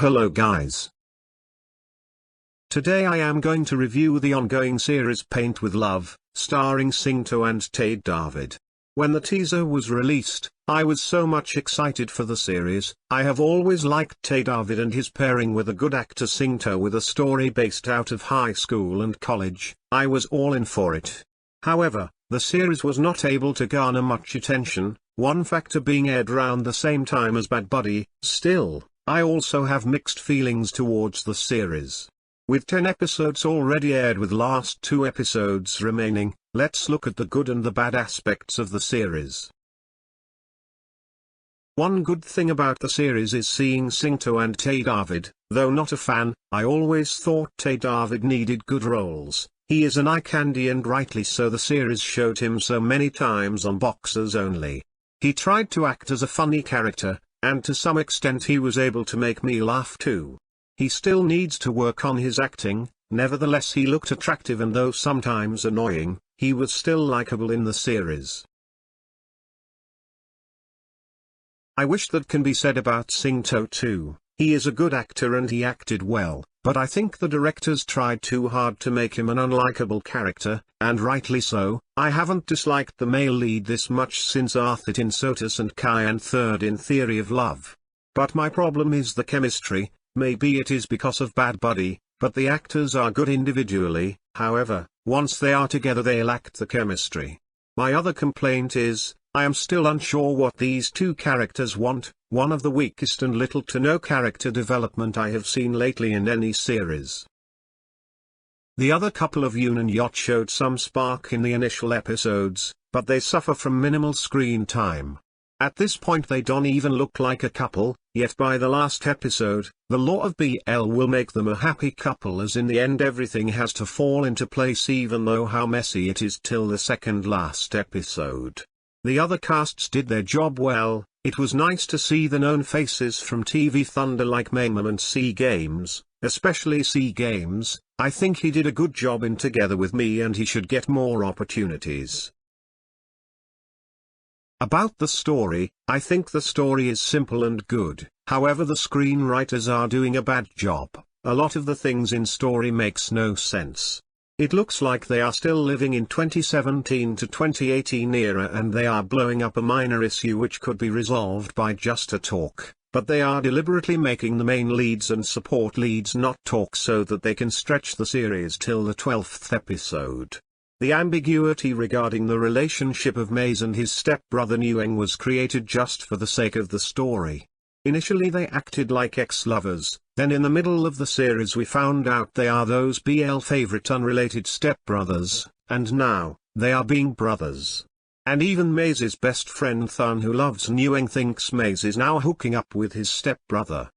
Hello guys. Today I am going to review the ongoing series Paint with Love, starring Singto and Tae Darvid. When the teaser was released, I was so much excited for the series. I have always liked Tae Darvid and his pairing with a good actor Singto with a story based out of high school and college. I was all in for it. However, the series was not able to garner much attention, one factor being aired around the same time as Bad Buddy. Still, I also have mixed feelings towards the series. With 10 episodes already aired with last 2 episodes remaining, let's look at the good and the bad aspects of the series. One good thing about the series is seeing Singto and Tae Darvid. Though not a fan, I always thought Tae Darvid needed good roles. He is an eye candy and rightly so. The series showed him so many times on Boxers Only. He tried to act as a funny character, and to some extent he was able to make me laugh too. He still needs to work on his acting, nevertheless he looked attractive, and though sometimes annoying, he was still likable in the series. I wish that can be said about Singto too. He is a good actor and he acted well, but I think the directors tried too hard to make him an unlikable character, and rightly so. I haven't disliked the male lead this much since Arthur in Sotus and Kyan third in Theory of Love. But my problem is the chemistry. Maybe it is because of Bad Buddy, but the actors are good individually. However, once they are together they lack the chemistry. My other complaint is, I am still unsure what these two characters want. One of the weakest and little to no character development I have seen lately in any series. The other couple of Yoon and Yacht showed some spark in the initial episodes, but they suffer from minimal screen time. At this point they don't even look like a couple, yet by the last episode, the law of BL will make them a happy couple, as in the end everything has to fall into place, even though how messy it is till the second last episode. The other casts did their job well. It was nice to see the known faces from TV Thunder like Maimam and Sea Games, especially Sea Games. I think he did a good job in Together With Me and he should get more opportunities. About the story, I think the story is simple and good. However, the screenwriters are doing a bad job. A lot of the things in story makes no sense. It looks like they are still living in 2017 to 2018 era and they are blowing up a minor issue which could be resolved by just a talk, but they are deliberately making the main leads and support leads not talk so that they can stretch the series till the 12th episode. The ambiguity regarding the relationship of Maze and his stepbrother Nueng was created just for the sake of the story. Initially they acted like ex-lovers, then in the middle of the series we found out they are those BL favorite unrelated stepbrothers, and now, they are being brothers. And even Maze's best friend Thun, who loves Nueng, thinks Maze is now hooking up with his stepbrother.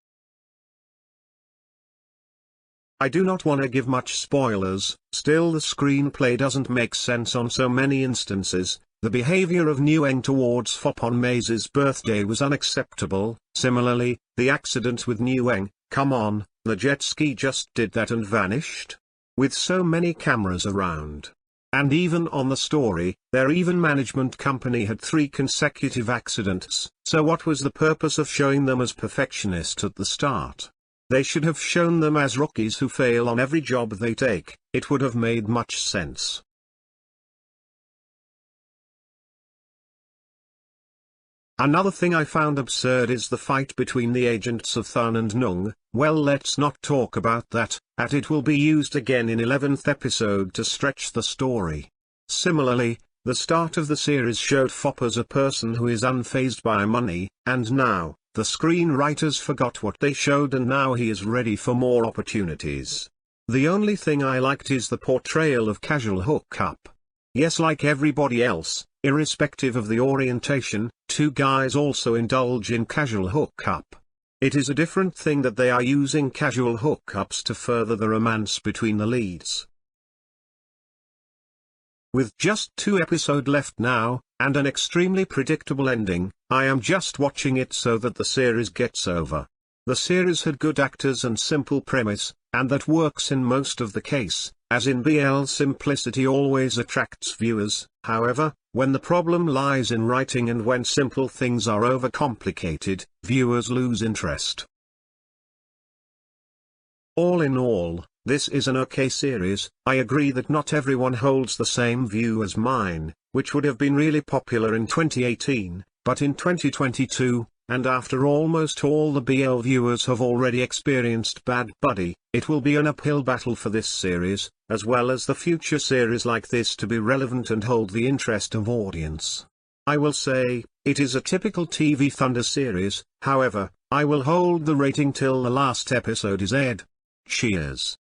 I do not want to give much spoilers, still the screenplay doesn't make sense on so many instances. The behavior of Nueng towards Fop on Maze's birthday was unacceptable. Similarly, the accident with Nueng, come on, the jet ski just did that and vanished. With so many cameras around. And even on the story, their even management company had 3 consecutive accidents, so what was the purpose of showing them as perfectionists at the start? They should have shown them as rookies who fail on every job they take. It would have made much sense. Another thing I found absurd is the fight between the agents of Thun and Nung. Well, let's not talk about that, as it will be used again in 11th episode to stretch the story. Similarly, the start of the series showed Fop as a person who is unfazed by money, and now, the screenwriters forgot what they showed and now he is ready for more opportunities. The only thing I liked is the portrayal of casual hookup. Yes, like everybody else, irrespective of the orientation, 2 guys also indulge in casual hookup. It is a different thing that they are using casual hookups to further the romance between the leads. With just 2 episodes left now, and an extremely predictable ending, I am just watching it so that the series gets over. The series had good actors and simple premise, and that works in most of the case, as in BL simplicity always attracts viewers. However, when the problem lies in writing and when simple things are overcomplicated, viewers lose interest. All in all, this is an okay series. I agree that not everyone holds the same view as mine, which would have been really popular in 2018, but in 2022, and after almost all the BL viewers have already experienced Bad Buddy, it will be an uphill battle for this series, as well as the future series like this to be relevant and hold the interest of audience. I will say, it is a typical TV Thunder series, however, I will hold the rating till the last episode is aired. Cheers.